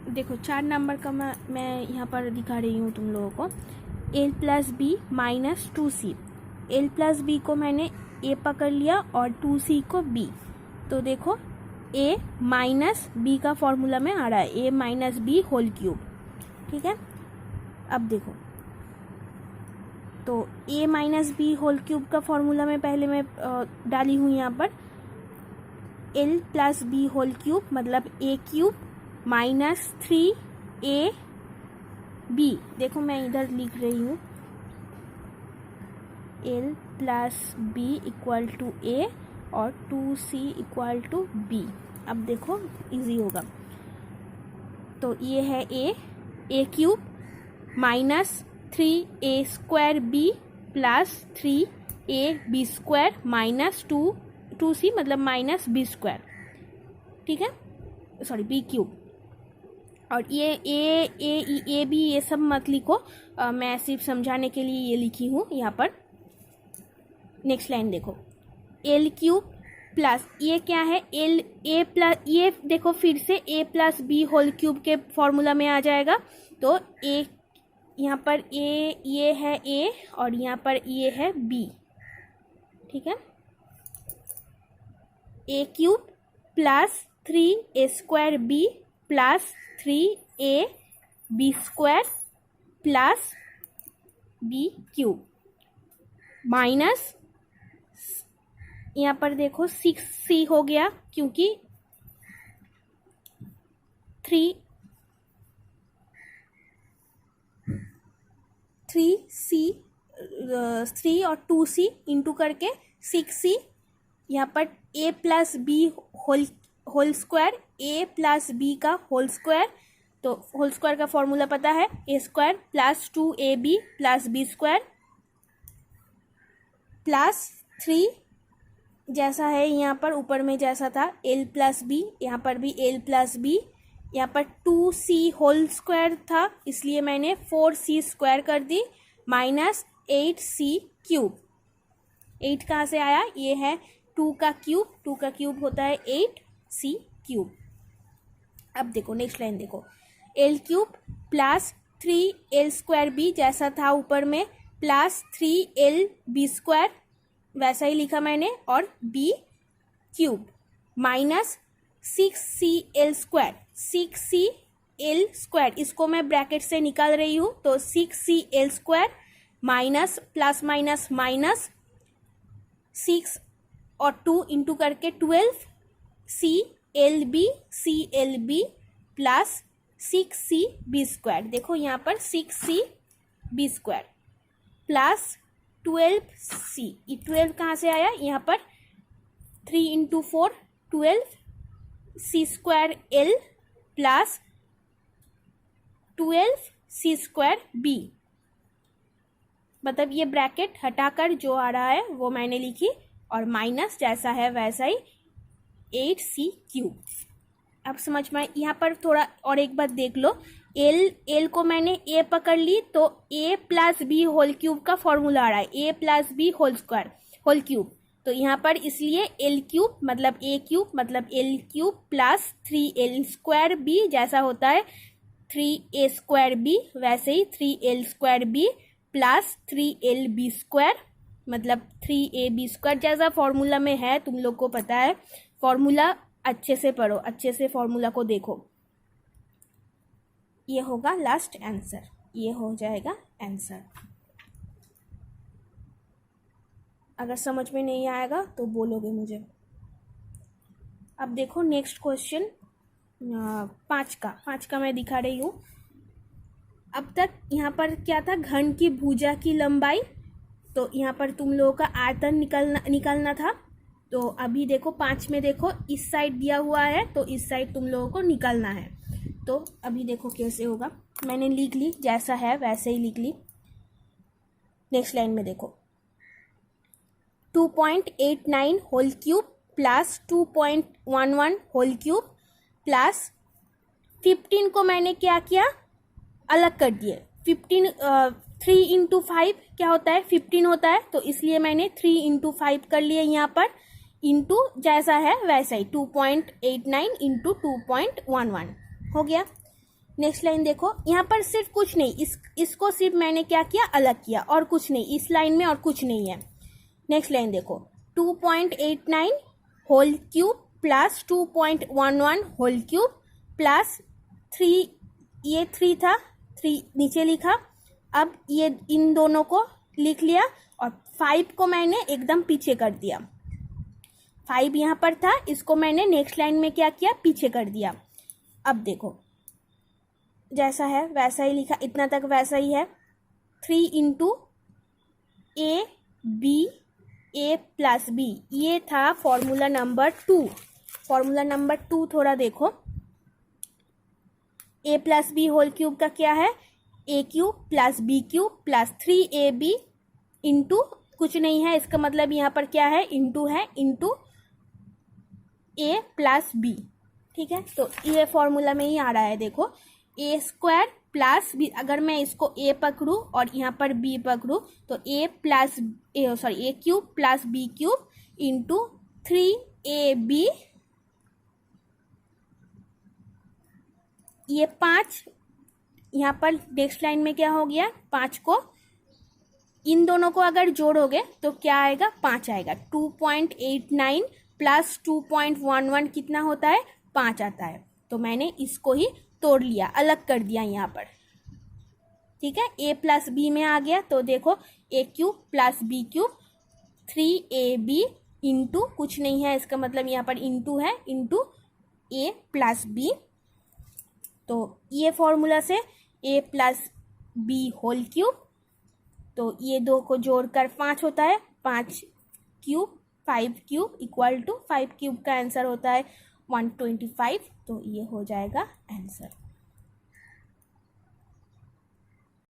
देखो 4 नंबर का मैं यहाँ पर दिखा रही हूँ तुम लोगों को। L plus B minus 2c। L plus B को मैंने ए पकड़ लिया और 2c को बी। तो देखो ए माइनस बी का फॉर्मूला में आ रहा है, A minus B whole cube. ठीक है, अब देखो तो A minus B whole cube का फॉर्मूला में पहले मैं डाली हूँ यहाँ पर L plus B whole cube मतलब A cube minus 3a B. देखो मैं इधर लिख रही हूँ L plus B equal to A और 2c इक्वल टू बी। अब देखो इजी होगा। तो ये है A cube minus 3a square B plus 3ab square minus 2c मतलब माइनस बी स्क्वायर। ठीक है, सॉरी बी क्यूब। और ये ए बी ये सब मत लिखो, मैं सिर्फ समझाने के लिए ये लिखी हूँ यहाँ पर। नेक्स्ट लाइन देखो एल क्यूब प्लस ये क्या है एल ए प्लस, ये देखो फिर से ए प्लस बी होल क्यूब के फॉर्मूला में आ जाएगा। तो ए यहाँ पर ये है ए और यहाँ पर ये है बी। ठीक है, A cube plus 3a square B plus 3ab square plus B cube minus यहाँ पर देखो 6c हो गया क्योंकि 3c और 2c इंटू करके 6c। यहाँ पर a plus B whole square, a plus b का होल स्क्वायर। तो होल स्क्वायर का फॉर्मूला पता है, a square plus 2ab plus b square plus 3 जैसा है यहाँ पर ऊपर में जैसा था l प्लस बी, यहाँ पर भी l प्लस बी। यहाँ पर 2c होल स्क्वायर था इसलिए मैंने 4c स्क्वायर कर दी माइनस 8c क्यूब। 8 कहाँ से आया, ये है 2 का क्यूब, 2 का क्यूब होता है 8c क्यूब। अब देखो नेक्स्ट लाइन देखो l cube plus 3l square B जैसा था ऊपर में प्लस 3l बी स्क्वायर वैसा ही लिखा मैंने और b cube minus 6cl square, 6cl square इसको मैं ब्रैकेट से निकाल रही हूँ। तो 6cl square minus plus minus minus 6 और 2 इंटू करके 12clb प्लस 6cb स्क्वायर। देखो यहाँ पर 6cb स्क्वायर प्लस 12c। ये 12 कहाँ से आया, यहाँ पर 3 into 4 12c square l plus 12c square b। मतलब ये ब्रैकेट हटाकर जो आ रहा है वो मैंने लिखी और माइनस जैसा है वैसा ही 8c क्यूब। अब समझ में यहाँ पर थोड़ा और एक बात देख लो, एल को मैंने ए पकड़ ली तो A plus B whole cube का फॉर्मूला आ रहा है, A plus B whole square whole cube. तो यहाँ पर इसलिए एल क्यूब मतलब ए क्यूब मतलब L cube plus 3l square B जैसा होता है 3a स्क्वायर बी वैसे ही 3l square B plus 3lb square मतलब 3ab स्क्वायर जैसा फॉर्मूला में है। तुम लोग को पता है फॉर्मूला, अच्छे से पढ़ो, अच्छे से फॉर्मूला को देखो। ये होगा लास्ट आंसर, ये हो जाएगा आंसर। अगर समझ में नहीं आएगा तो बोलोगे मुझे। अब देखो नेक्स्ट क्वेश्चन 5 का मैं दिखा रही हूँ। अब तक यहाँ पर क्या था, घन की भुजा की लंबाई। तो यहाँ पर तुम लोगों का आयतन निकालना था। तो अभी देखो 5 में देखो इस साइड दिया हुआ है तो इस साइड तुम लोगों को निकालना है। तो अभी देखो कैसे होगा, मैंने लिख ली जैसा है वैसे ही लिख ली। नेक्स्ट लाइन में देखो 2.89 whole cube plus 2.11 whole cube plus 15 को मैंने क्या किया, अलग कर दिए। 15 3 इंटू 5 क्या होता है, 15 होता है। तो इसलिए मैंने 3 इंटू 5 कर लिए यहाँ पर, इंटू जैसा है वैसा ही 2.89 इंटू 2.11 हो गया। नेक्स्ट लाइन देखो, यहाँ पर सिर्फ कुछ नहीं, इसको सिर्फ मैंने क्या किया, अलग किया, और कुछ नहीं इस लाइन में, और कुछ नहीं है। नेक्स्ट लाइन देखो, 2.89 whole cube plus 2.11 whole cube plus 3, ये 3 था, 3 नीचे लिखा। अब ये इन दोनों को लिख लिया और 5 को मैंने एकदम पीछे कर दिया। 5 यहाँ पर था, इसको मैंने नेक्स्ट लाइन में क्या किया, पीछे कर दिया। अब देखो जैसा है वैसा ही लिखा, इतना तक वैसा ही है। 3 into a b a plus b, ये था फॉर्मूला नंबर 2। फॉर्मूला नंबर 2 थोड़ा देखो, A plus B whole cube का क्या है, A cube plus B cube plus 3ab into कुछ नहीं है, इसका मतलब यहाँ पर क्या है, इंटू है, इंटू ए प्लस बी। ठीक है, तो ये फॉर्मूला में ही आ रहा है। देखो ए स्क्वायर प्लस बी, अगर मैं इसको ए पकड़ूँ और यहाँ पर बी पकड़ूँ तो A cube plus B cube into 3ab, ये 5 यहाँ पर नेक्स्ट लाइन में क्या हो गया, 5 को इन दोनों को अगर जोड़ोगे तो क्या आएगा, 5 आएगा। 2.89 प्लस 2.11 कितना होता है, 5 आता है। तो मैंने इसको ही तोड़ लिया, अलग कर दिया यहाँ पर। ठीक है, ए प्लस बी में आ गया, तो देखो A cube plus B cube 3ab into कुछ नहीं है, इसका मतलब यहाँ पर इंटू है, इंटू ए प्लस बी। तो ये फॉर्मूला से a plus B whole cube, तो ये 2 को जोड़कर 5 होता है, 5 cube 5 cube equal to 5 cube का आंसर होता है 125। तो ये हो जाएगा आंसर।